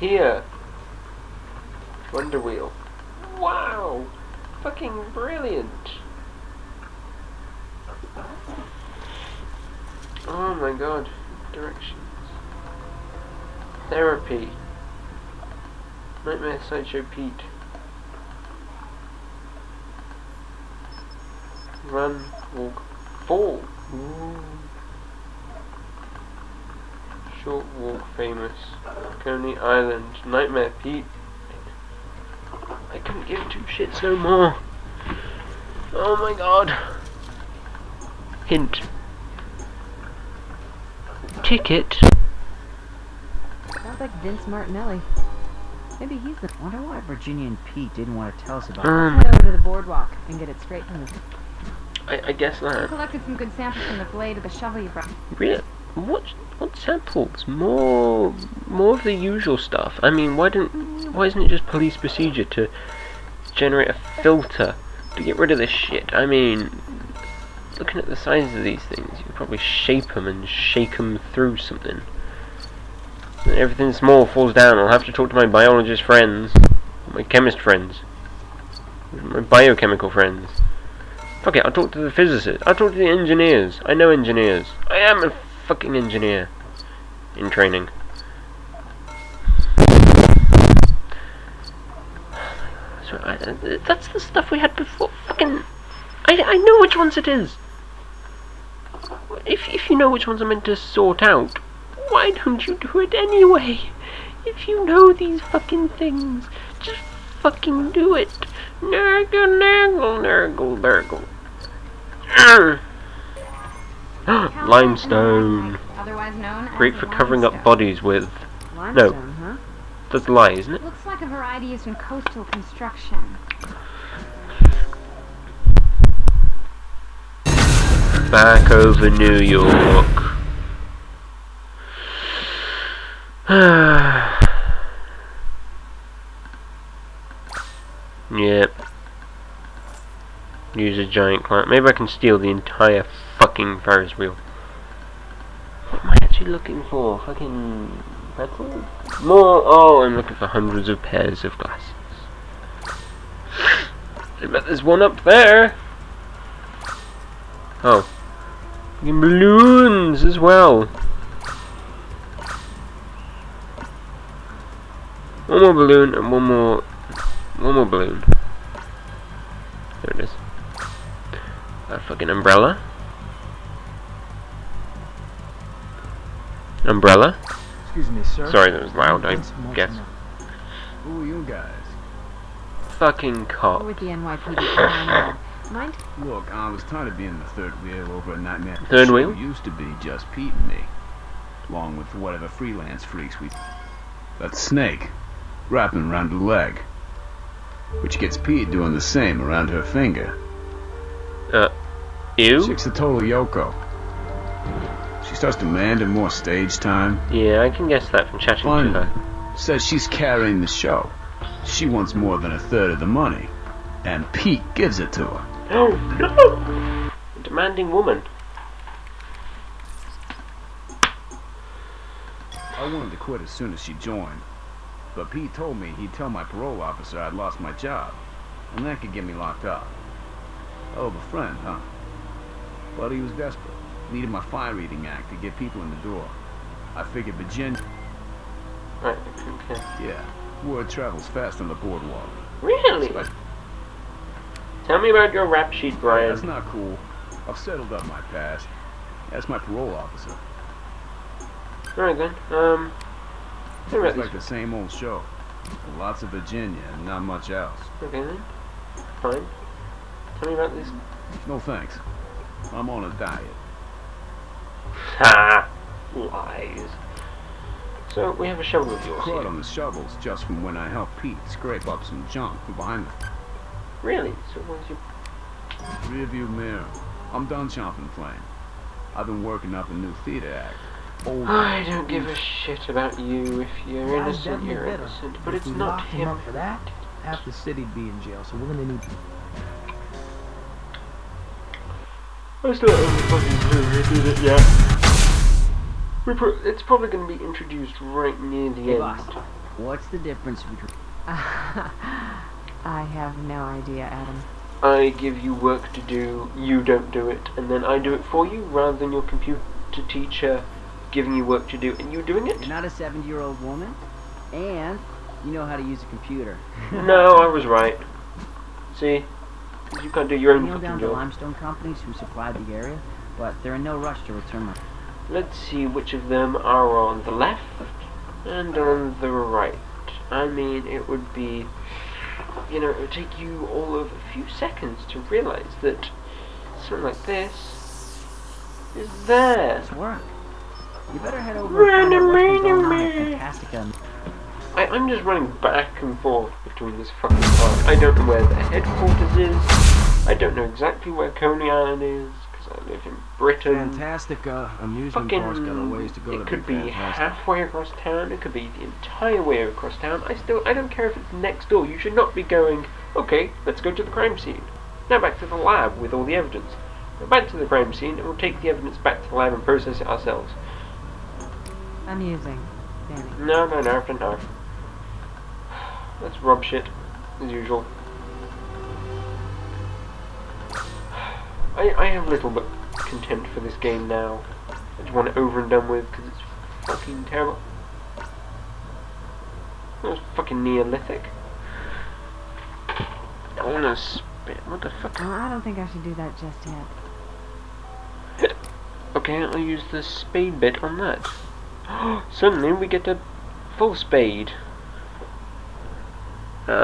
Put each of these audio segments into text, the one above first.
here. Wonder wheel. Wow! Fucking brilliant! Oh my god. Directions. Therapy. Nightmare Sideshow Pete. Run, walk, fall. Ooh. Short walk famous. Coney Island. Nightmare Pete. I couldn't give two shits no more. Oh my god. Hint. Ticket. Sounds like Vince Martinelli. Maybe he's the. Wonder why Virginia and Pete didn't want to tell us about Let's head over to the boardwalk and get it straight from the. I guess I that. collected some good samples from the blade of the shovel you brought. Really? What samples? More of the usual stuff. I mean, why isn't it just police procedure to generate a filter to get rid of this shit? I mean, looking at the size of these things, you could probably shape them and shake them through something. And everything small falls down. I'll have to talk to my biologist friends, my chemist friends, my biochemical friends. Fuck it, I'll talk to the physicists. I'll talk to the engineers. I know engineers. I am a fucking engineer in training. So that's the stuff we had before. Fucking, I know which ones it is. If you know which ones I'm meant to sort out, why don't you do it anyway? If you know these fucking things, just fucking do it. Nurgle, nurgle, nurgle, nurgle. Limestone. Otherwise known as Great for covering up bodies with. Limestone, No, huh? that's a lie, isn't it? Looks like a variety used in coastal construction. Back over New York. Yep. Use a giant clamp. Maybe I can steal the entire fucking Ferris wheel. What am I actually looking for? Fucking pretzels? More. Oh, I'm looking for hundreds of pairs of glasses. I bet there's one up there. Oh. Fucking balloons as well. One more balloon and one more balloon. There it is. A fucking umbrella. Umbrella. Excuse me, sir. Sorry, that was loud, I guess. Who are you guys? Fucking cop. With the NYPD. Mind? Look, I was tired of being the third wheel over a nightmare. Third Show wheel? Used to be just Pete and me, along with whatever freelance freaks we. That snake, wrapping around her leg, which gets Pete doing the same around her finger. Ew? Chick's a total Yoko. She starts demanding more stage time. Yeah, I can guess that from chatting to her. Says she's carrying the show. She wants more than a third of the money, and Pete gives it to her. Oh no! A demanding woman. I wanted to quit as soon as she joined, but Pete told me he'd tell my parole officer I'd lost my job, and that could get me locked up. Oh, of a friend, huh? But he was desperate. Needed my fire-eating act to get people in the door. I figured Virginia... Right, okay. Yeah, word travels fast on the boardwalk. Really? So Tell me about your rap sheet, Brian. that's not cool. I've settled up my past. That's my parole officer. Alright then, It's like the same old show. Lots of Virginia and not much else. Okay then. Fine. Tell me about this. No thanks. I'm on a diet. Ha! Lies. So, we have a shovel of yours Caught here. on the shovels just from when I helped Pete scrape up some junk from behind me. Really? So, what's your... Rearview mirror. I'm done chomping flame. I've been working up a new theater act. Old I don't give a shit about you. If you're innocent, you're innocent. But it's not him. Up for that, half the city'd be in jail, so we're gonna need... I still haven't fucking reviewed it yet. It's probably going to be introduced right near the Hey, end. boss. What's the difference between... I have no idea, Adam. I give you work to do, you don't do it, and then I do it for you, rather than your computer teacher giving you work to do and you doing it? You're not a 70-year-old woman, and you know how to use a computer. No, I was right. See? You can't do your own Nailed fucking down the job. limestone companies who supplied the area, but they're in no rush to return them. Let's see which of them are on the left and on the right. I mean, it would be, you know, it would take you all of a few seconds to realize that something like this is there. Let's work. You better head over and find out what's been going on at Fantastica. I'm just running back and forth between this fucking park. I don't know where the headquarters is. I don't know exactly where Coney Island is, because I live in Britain. Fantastica amusement park's got a ways to go to It could be fantastic. halfway across town, it could be the entire way across town. I don't care if it's next door. You should not be going, okay, let's go to the crime scene. Now back to the lab with all the evidence. Go back to the crime scene and we'll take the evidence back to the lab and process it ourselves. Amusing, Danny. No. Let's rob shit, as usual. I have little but contempt for this game now. I just want it over and done with because it's fucking terrible. That was fucking Neolithic. I wanna spit. What the fuck? Well, I don't think I should do that just yet. Okay, I'll use the spade bit on that. Suddenly we get a full spade. More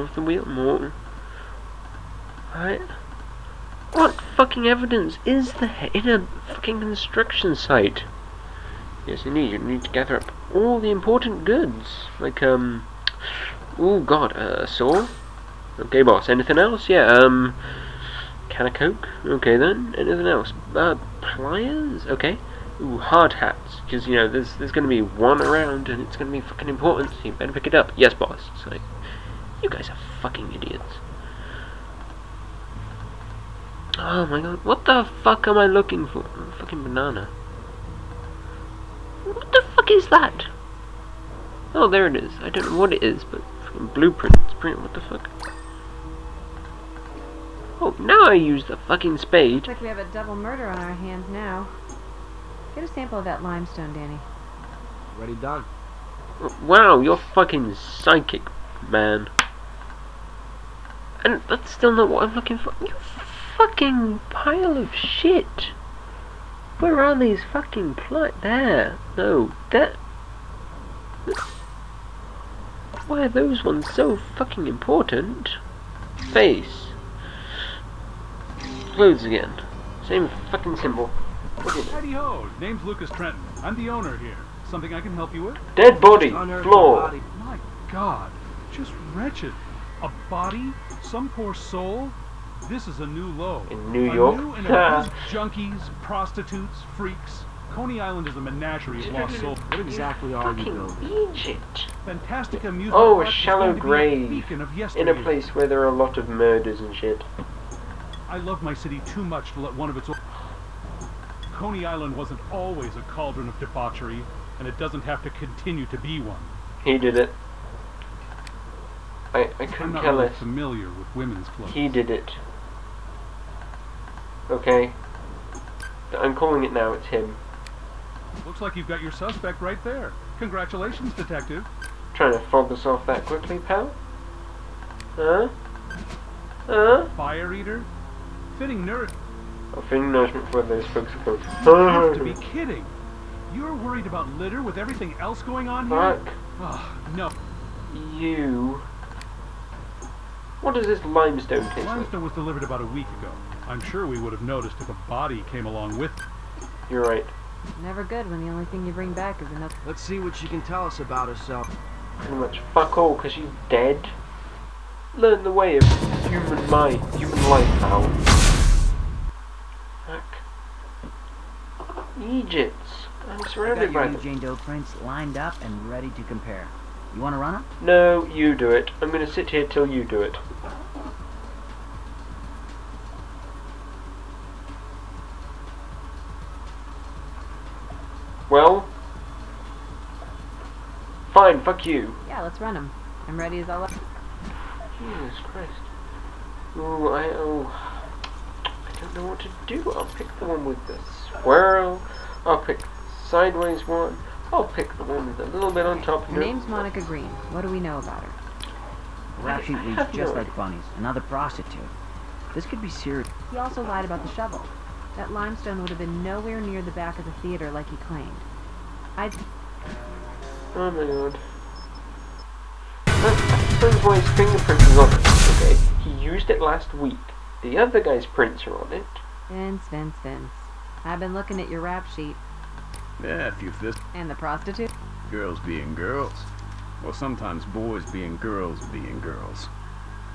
of the wheel, more. Right. What fucking evidence is there in a fucking construction site? Yes, indeed, you need to gather up all the important goods. Like, oh god, a saw? Okay, boss, anything else? Yeah, can of Coke? Okay then, anything else? Pliers? Okay. Ooh, hard hats, because, you know, there's going to be one around, and it's going to be fucking important, so you better pick it up. Yes, boss. It's like, you guys are fucking idiots. Oh my god, what the fuck am I looking for? A fucking banana. What the fuck is that? Oh, there it is. I don't know what it is, but fucking blueprint. What the fuck? Oh, now I use the fucking spade. Looks like we have a double murder on our hands now. Get a sample of that limestone, Danny. Ready, Doug? Wow, you're fucking psychic, man. And that's still not what I'm looking for. You fucking pile of shit. Where are these fucking there? No, that. Why are those ones so fucking important? Face. Clothes again. Same fucking symbol. Howdy ho, name's Lucas Trenton. I'm the owner here. Something I can help you with? Dead body, Unearthed floor. a body. My god, just wretched. A body? Some poor soul? This is a new low. In New York? A new and abused junkies, prostitutes, freaks. Coney Island is a menagerie of lost souls. What exactly are you building? Fucking Egypt. Fantastic amusement Oh, a park is shallow going to be a grave. beacon of In a yesteryear. place where there are a lot of murders and shit. I love my city too much to let one of its... Coney Island wasn't always a cauldron of debauchery, and it doesn't have to continue to be one. He did it. I I'm couldn't not care really less. familiar with women's clothes. He did it. Okay. I'm calling it now, it's him. Looks like you've got your suspect right there. Congratulations, detective. Trying to fog us off that quickly, pal? Huh? Huh? Fire eater? Fitting nourishment. I'm feeling nourishment for those folks who You have to be go. kidding. You're worried about litter with everything else going on here? Fuck Oh, no. you. What does this limestone taste like? Limestone was delivered about a week ago. I'm sure we would have noticed if a body came along with it. You're right. Never good when the only thing you bring back is another. Let's see what she can tell us about herself. Pretty much fuck all, because she's dead. Learn the way of human mind, human life, pal. Fuck. Egypt. I'm I surrounded got by your new them. Jane Doe prints lined up and ready to compare. You want to run them? No, you do it. I'm gonna sit here till you do it. Well, fine, fuck you. Yeah, let's run them. I'm ready as all up. Jesus Christ. I don't know what to do. I'll pick the one with the swirl. I'll pick the sideways one. I'll pick the one with a little bit on top. Her name's Monica Green. What do we know about her? Rap sheet reads just like Bunny's, another prostitute. This could be serious. He also lied about the shovel. That limestone would have been nowhere near the back of the theater like he claimed. Oh my god. That explains why his fingerprint is on it, okay? He used it last week. The other guy's prints are on it. Vince. I've been looking at your rap sheet. Yeah, a few fists. And the prostitute? Girls being girls. Or sometimes boys being girls being girls.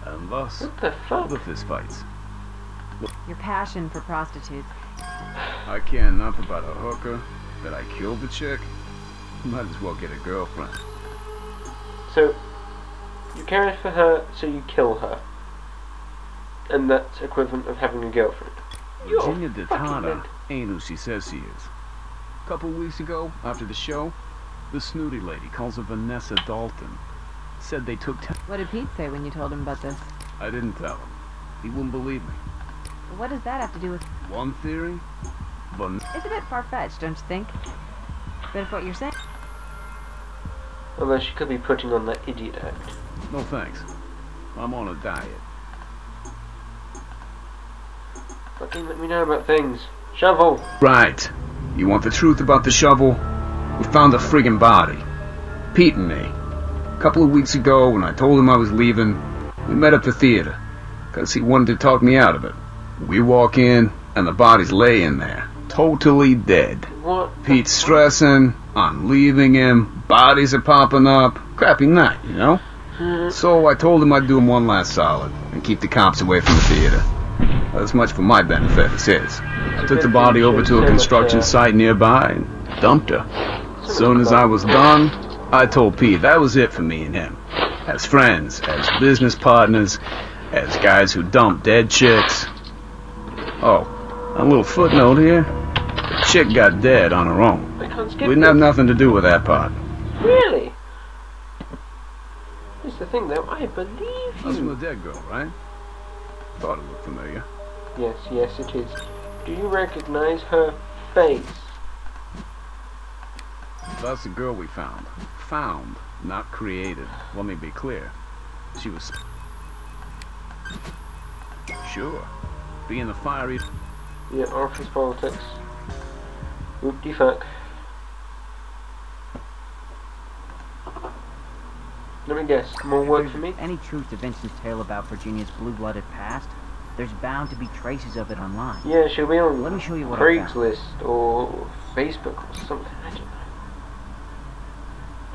And thus, What the all fuck? the fist fights. Your passion for prostitutes. I care enough about a hooker that I killed the chick. Might as well get a girlfriend. So, you care for her, so you kill her. And that's equivalent of having a girlfriend. You're Virginia fucking DeTata mad. ain't who she says she is. A couple weeks ago, after the show, the snooty lady calls her Vanessa Dalton. Said they took What did Pete say when you told him about this? I didn't tell him. He wouldn't believe me. What does that have to do with... One theory? It's a bit far-fetched, don't you think? But if what you're saying... Although she could be putting on that idiot act. No thanks. I'm on a diet. Fucking let me know about things. Shovel! Right. You want the truth about the shovel? We found a friggin' body. Pete and me. A couple of weeks ago, when I told him I was leaving, we met at the theater, 'cause he wanted to talk me out of it. We walk in, and the body's laying there, totally dead. What? Pete's stressing, I'm leaving him, bodies are popping up. Crappy night, you know? So I told him I'd do him one last solid, and keep the cops away from the theater. As much for my benefit as his. I took the body over to a construction site nearby and dumped her. As soon as I was done, I told Pete that was it for me and him. As friends, as business partners, as guys who dump dead chicks. Oh, a little footnote here. The chick got dead on her own. I can't We skip didn't have this. nothing to do with that part. Really? Here's the thing though, I believe That's from you. the dead girl, right? Thought it looked familiar. Yes it is. Do you recognize her face? That's the girl we found. Found, not created. Let me be clear. She was... Sure. Being the fiery... Yeah, office politics. Whoop-de fuck. Let me guess, more If work there's for me? any truth to Vincent's tale about Virginia's blue-blooded past, there's bound to be traces of it online. Yeah, she'll be on Let me show you what I found. Craigslist or Facebook or something, I don't know.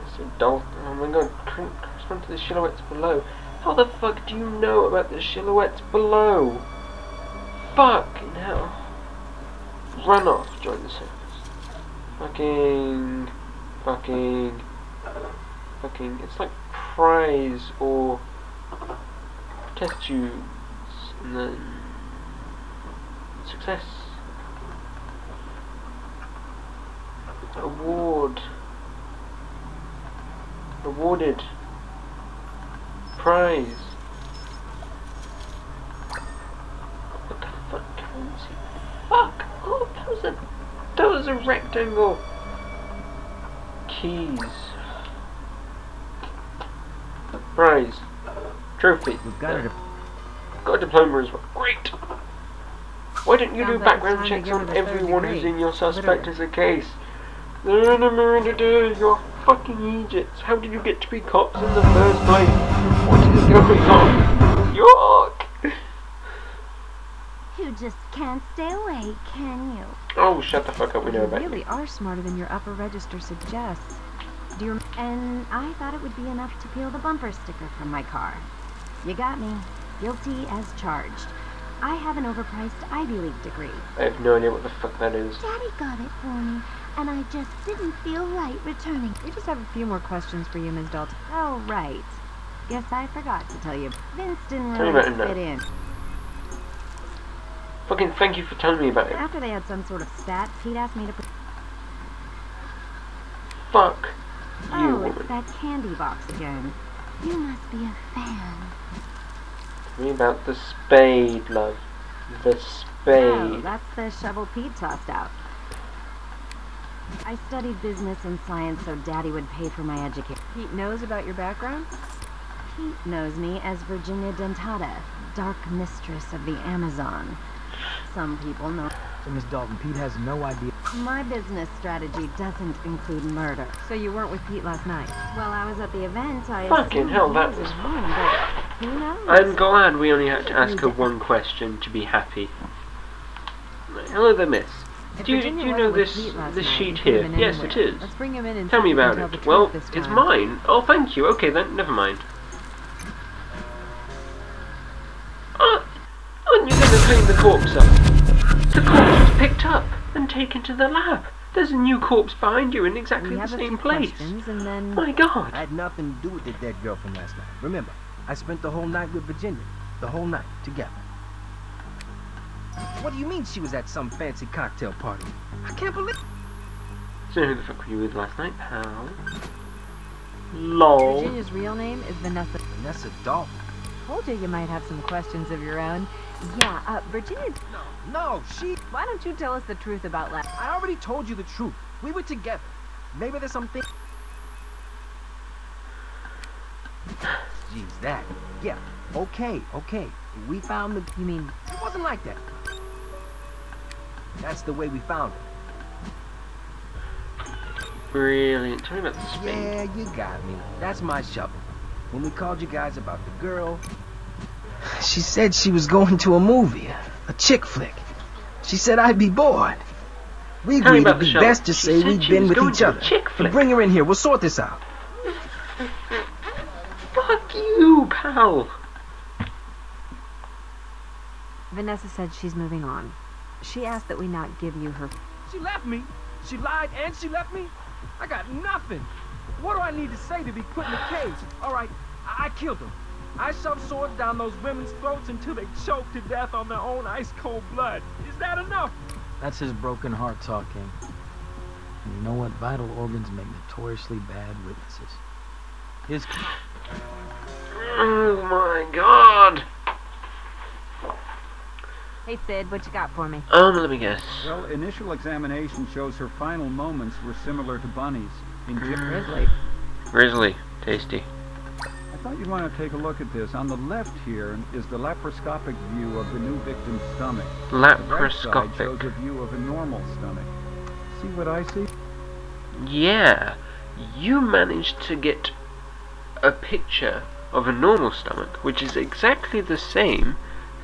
It's adult. Oh my god, correspond to the silhouettes below. How the fuck do you know about the silhouettes below? Fucking hell. Run off, join the service. Fucking, it's like prize or test tubes and then success. Award. Awarded. Prize. What the fuck? Currency. Fuck! Oh, that was a rectangle. Keys. Prize. Trophy. We've got Yeah. it. Got a diploma as well. Great! Why don't you do Sounds like background it's time checks to give on her the third everyone who's degree. in your suspect Literally. as a case? You're fucking idiots. How did you get to be cops in the first place? What is going on? York! You just can't stay away, can you? Oh, shut the fuck up, we know You about really you. are smarter than your upper register suggests. Do you And I thought it would be enough to peel the bumper sticker from my car. You got me. Guilty as charged. I have an overpriced Ivy League degree. I have no idea what the fuck that is. Daddy got it for me, and I just didn't feel right returning. We just have a few more questions for you, Ms. Dalton. Oh, right. Guess I forgot to tell you. Vince didn't Tell me really about him now. fit in. Fucking thank you for telling me about it. After they had some sort of spat, Pete asked me to... Fuck you, Oh, woman. it's that candy box again. You must be a fan. Tell me about the spade, love. The Oh, spade. that's the shovel Pete tossed out. I studied business and science so Daddy would pay for my education. Pete knows about your background? Pete knows me as Virginia Dentata, Dark Mistress of the Amazon. Some people know. So, Miss Dalton, Pete has no idea. My business strategy doesn't include murder. So you weren't with Pete last night? While I was at the event, I Fucking assumed hell, he that was was at home, but who knows? I'm glad we only had to ask her one question to be happy. Hello there, miss. If Do you Virginia know wasn't with this Pete last this night, sheet you could here? have been Yes, anywhere. it is. Let's bring him in and Tell see me if he can about tell the it. truth Well, this it's time. mine. Oh, thank you. Okay, then, never mind. Aren't you going to clean the corpse up? The corpse was picked up and taken to the lab. There's a new corpse behind you in exactly We the have a same few place. questions and then... My God. I had nothing to do with the dead girl from last night. Remember, I spent the whole night with Virginia. The whole night, together. What do you mean she was at some fancy cocktail party? I can't believe... So who the fuck were you with last night, pal? LOL. Virginia's real name is Vanessa. Vanessa Dalton. Told you might have some questions of your own. Yeah, Virginia... No, she... Why don't you tell us the truth about last... I already told you the truth. We were together. Maybe there's something... Jeez, that... Yeah, okay. We found the... You mean... It wasn't like that. That's the way we found it. Brilliant. Tell me about the spade. Yeah, you got me. That's my shovel. When we called you guys about the girl... She said she was going to a movie. A chick flick. She said I'd be bored. We Tell me agreed about it'd the be shovel. best to She say said we'd she been was with going each to a other. chick flick. Bring her in here. We'll sort this out. Fuck you, pal. Vanessa said she's moving on. She asked that we not give you her... She left me. She lied and she left me. I got nothing. What do I need to say to be put in a cage? All right, I killed them. I shoved swords down those women's throats until they choked to death on their own ice-cold blood. Is that enough? That's his broken heart talking. And you know what? Vital organs make notoriously bad witnesses. His... Oh my God. Hey, Sid, what you got for me? Let me guess. Well, initial examination shows her final moments were similar to Bunny's. Grizzly. Grizzly. Tasty. I thought you'd want to take a look at this. On the left here is the laparoscopic view of the new victim's stomach. The right side shows a Laparoscopic. view of a normal stomach. See what I see? Yeah. You managed to get a picture of a normal stomach, which is exactly the same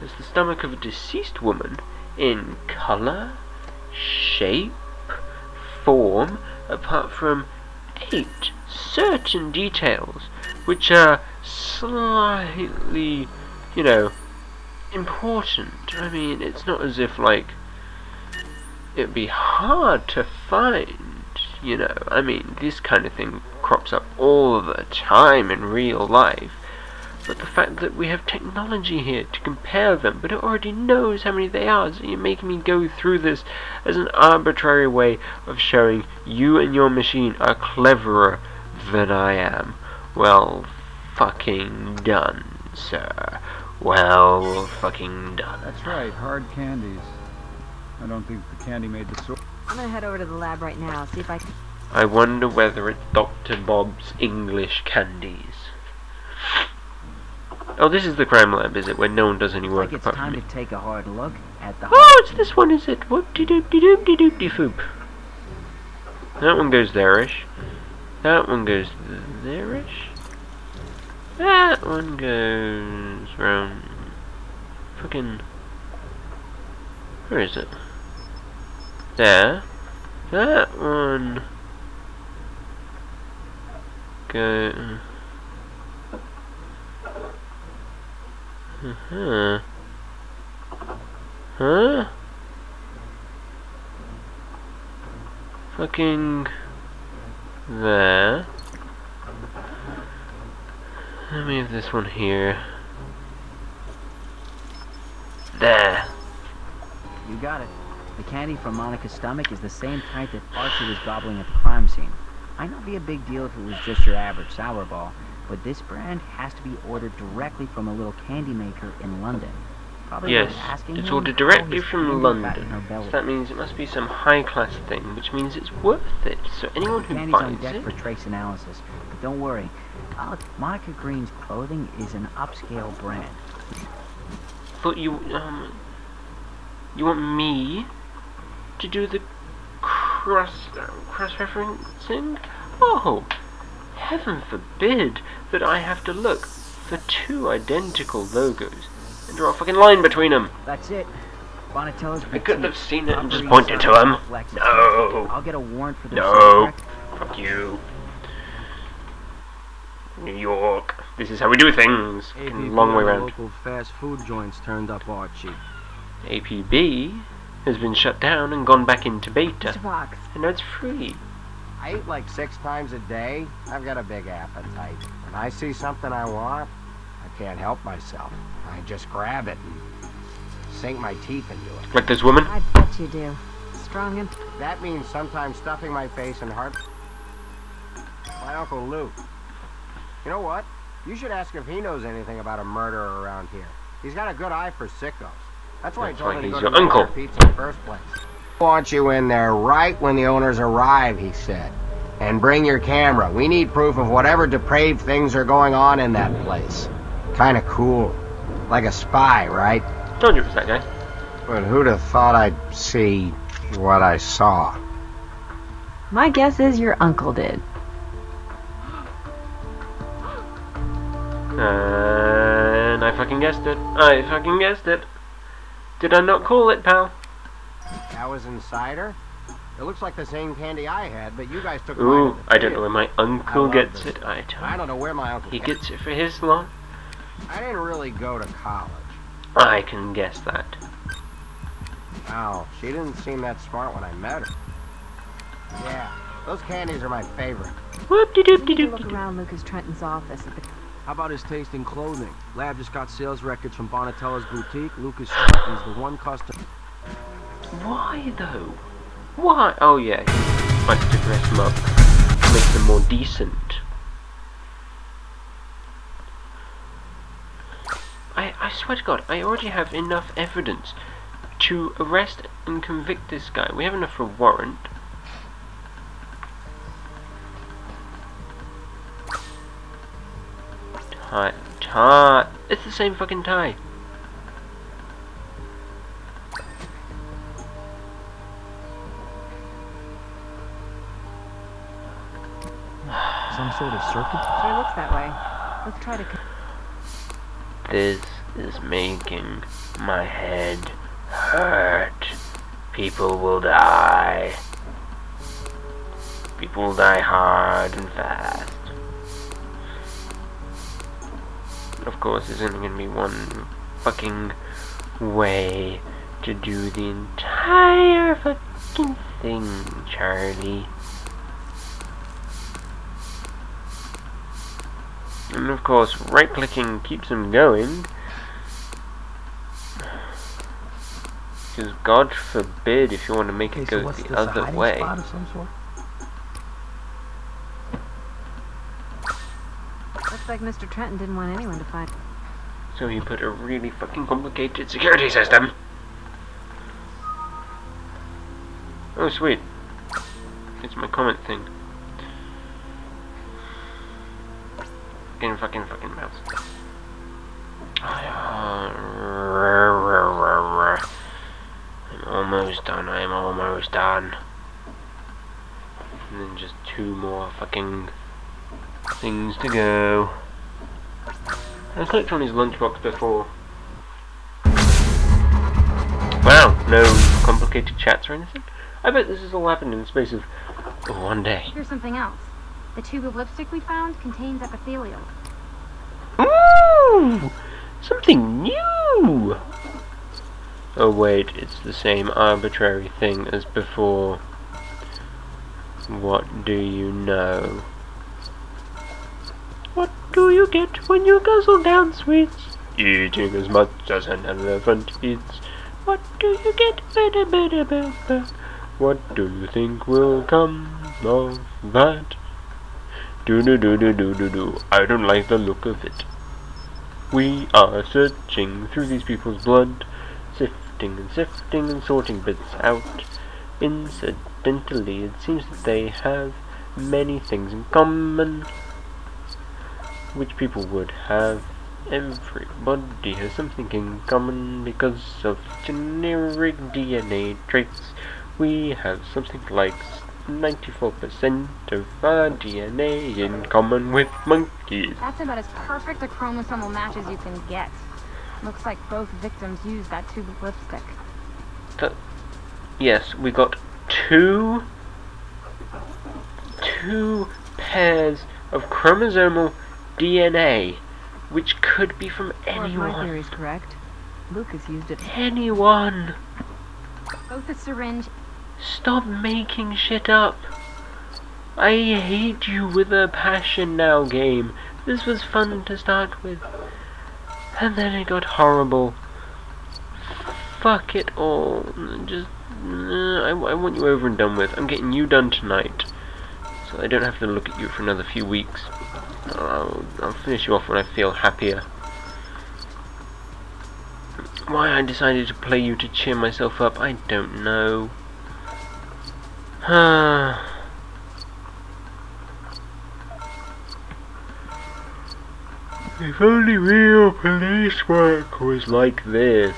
as the stomach of a deceased woman in colour, shape, form, apart from 8 certain details which are slightly, you know, important. I mean, it's not as if, like, it'd be hard to find, you know. I mean, this kind of thing crops up all the time in real life. But the fact that we have technology here to compare them, but it already knows how many they are, so you're making me go through this as an arbitrary way of showing you and your machine are cleverer than I am. Well, fucking done, sir. Well, fucking done. That's right, hard candies. I don't think the candy made the sort. I'm gonna head over to the lab right now, see if I can... I wonder whether it's Dr. Bob's English candies. Oh, this is the crime lab, is it? Where no one does any work Like it's apart time from to me. take a hard look at the... Oh, it's this one, is it? Whoop-de-doop-de-doop-de-doop-de-foop. That one goes there-ish. That one goes there-ish. That one goes round... Fucking... Where is it? There. That one... Go... Huh? Fucking there. Let me have this one here. There. You got it. The candy from Monica's stomach is the same type that Archie was gobbling at the crime scene. Might not be a big deal if it was just your average sour ball, but this brand has to be ordered directly from a little candy maker in London. Probably Yes, worth asking it's him ordered how directly his from candy London. got in her belly. So that means it must be some high-class thing, which means it's worth it. So anyone who Candy's buys on deck it... for trace analysis, but don't worry. Monica Green's clothing is an upscale brand. Thought you want me to do the cross-referencing? Oh, heaven forbid that I have to look for two identical logos and draw a fucking line between them. That's it. Bonatello's I couldn't have seen it and just property pointed to them. inside No. I'll get a warrant for this. No. Fuck you. New York. This is how we do things. Fucking long way round. Local fast food joints turned up Archie. APB has been shut down and gone back into beta. Mr. Fox. And now it's free. I eat like 6 times a day. I've got a big appetite. When I see something I want, I can't help myself. I just grab it and sink my teeth into it. Like this woman? I bet you do. Strong and... That means sometimes stuffing my face in heart. My Uncle Luke. You know what? You should ask if he knows anything about a murderer around here. He's got a good eye for sickos. That's why I told him to go to uncle. Pizza in the first place. I want you in there right when the owners arrive, he said. And bring your camera. We need proof of whatever depraved things are going on in that place. Kinda cool. Like a spy, right? Told you it was that guy. But who'd have thought I'd see what I saw? My guess is your uncle did. And I fucking guessed it. I fucking guessed it. Did I not call it, pal? That was Insider? It looks like the same candy I had, but you guys took mine. Ooh, I don't know where my uncle gets it. I don't know where my uncle gets it for his lot. I didn't really go to college. I can guess that. Oh, she didn't seem that smart when I met her. Yeah, those candies are my favorite. Whoop-de-doop-de-doop. Look around Lucas Trenton's office at the... How about his taste in clothing? Lab just got sales records from Bonatello's boutique. Lucas Trenton's the one customer. Why though? Why? Oh yeah, he likes to dress them up, make them more decent. I swear to God, I already have enough evidence to arrest and convict this guy. We have enough for a warrant. Tie. It's the same fucking tie. Some sort of circuit? Sure looks that way. Let's try to... This is making my head hurt. People will die. People will die hard and fast. Of course, there's only going to be one fucking way to do the entire fucking thing, Charlie. And of course, right-clicking keeps them going. Because God forbid if you want to make it go the other way. Spot of some sort? Looks like Mr. Trenton didn't want anyone to find... So he put a really fucking complicated security system. Oh sweet. It's my comment thing. Fucking mouse. I'm almost done, I'm almost done. And then just 2 more fucking things to go. I clicked on his lunchbox before. Wow, no complicated chats or anything? I bet this has all happened in the space of 1 day. Here's something else. The tube of lipstick we found contains epithelial. Ooh! Something new! Oh wait, it's the same arbitrary thing as before. What do you know? What do you get when you guzzle down sweets? Eating as much as an elephant eats. What do you get? What do you think will come of that? I don't like the look of it. We are searching through these people's blood, sifting and sorting bits out. Incidentally, it seems that they have many things in common, which people would have. Everybody has something in common because of generic DNA traits. We have something like 94% of our DNA in common with monkeys. That's about as perfect a chromosomal match as you can get. Looks like both victims used that tube of lipstick. Yes, we got two pairs of chromosomal DNA, which could be from anyone. Or if my theory's correct, Lucas used it. Anyone. Both a syringe. Stop making shit up. I hate you with a passion now, game. This was fun to start with, and then it got horrible. Fuck it all. Just I want you over and done with. I'm getting you done tonight, so I don't have to look at you for another few weeks. I'll finish you off when I feel happier. Why I decided to play you to cheer myself up, I don't know. If only real police work was like this,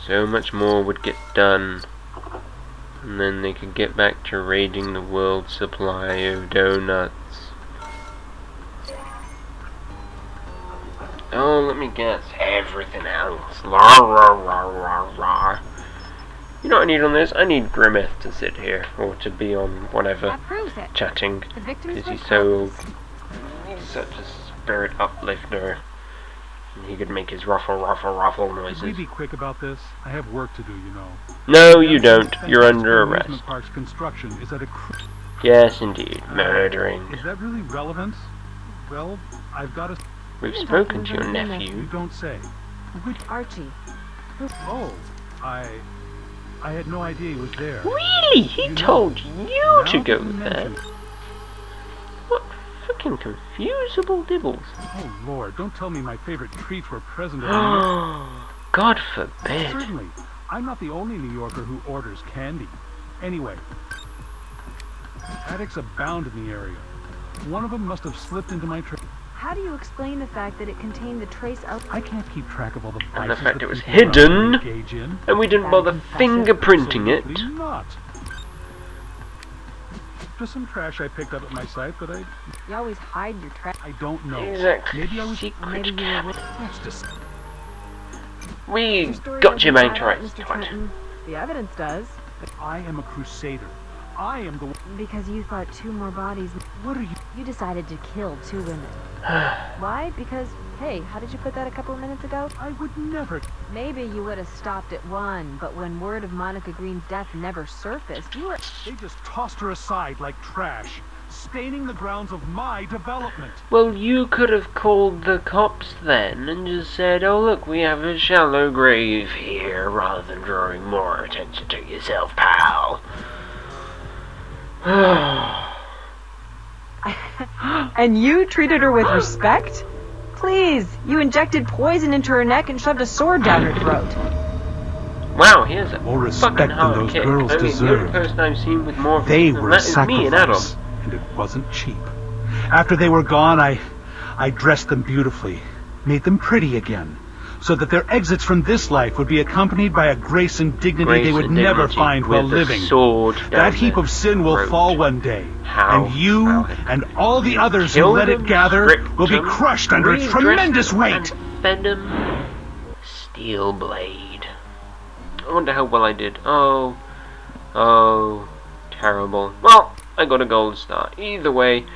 so much more would get done, and then they could get back to raiding the world's supply of donuts. Oh, let me guess, everything else. Rah, rah, rah, rah, rah. You know what I need on this? I need Grimmeth to sit here, or to be on whatever, chatting, because he's such a spirit uplifter. And he could make his ruffle, ruffle, ruffle noises. Can we be quick about this? I have work to do, you know. No, you don't. You're under arrest. Park's construction is at a yes, indeed. Murdering. Is that really relevant? Well, I've got to... We've spoken to your nephew. You don't say. Archie. Oh, I had no idea he was there. Really? He told you to go there? What fucking confusable dibbles. Oh, Lord, don't tell me my favorite treats were present at God forbid. Certainly. I'm not the only New Yorker who orders candy. Anyway, addicts abound in the area. One of them must have slipped into my tray. How do you explain the fact that it contained the trace of... I can't keep track of all the vices and the fact it was people hidden, engage in. and we didn't bother fingerprinting it. Absolutely not. Just some trash I picked up at my site, but I... You always hide your trash. I don't know. Exactly. Maybe I was... Secret That's just... We got your main right. The evidence does. I am a crusader. I am the... Because you thought two more bodies... What are you... You decided to kill two women. Why? Because, hey, how did you put that a couple of minutes ago? I would never... Maybe you would have stopped at one, but when word of Monica Green's death never surfaced, you were... They just tossed her aside like trash, staining the grounds of my development. Well, you could have called the cops then and just said, oh look, we have a shallow grave here, rather than drawing more attention to yourself, pal. And you treated her with respect? Please, you injected poison into her neck and shoved a sword down her throat. Wow, here's a more fucking respect hard than those kick. girls The only deserve. person I've seen with more They than were that a is me and Adam. sacrifice, and it wasn't cheap. After they were gone, I dressed them beautifully, made them pretty again, so that their exits from this life would be accompanied by a grace and dignity they would never find while living. That heap of sin will fall one day, and you and all the others who let it gather will be crushed under its tremendous weight. Fed them steel blade. I wonder how well I did. Oh, terrible. Well, I got a gold star. Either way,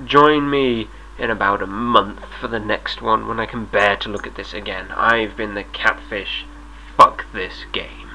join me in about a month for the next one when I can bear to look at this again. I've been the Catfish. Fuck this game.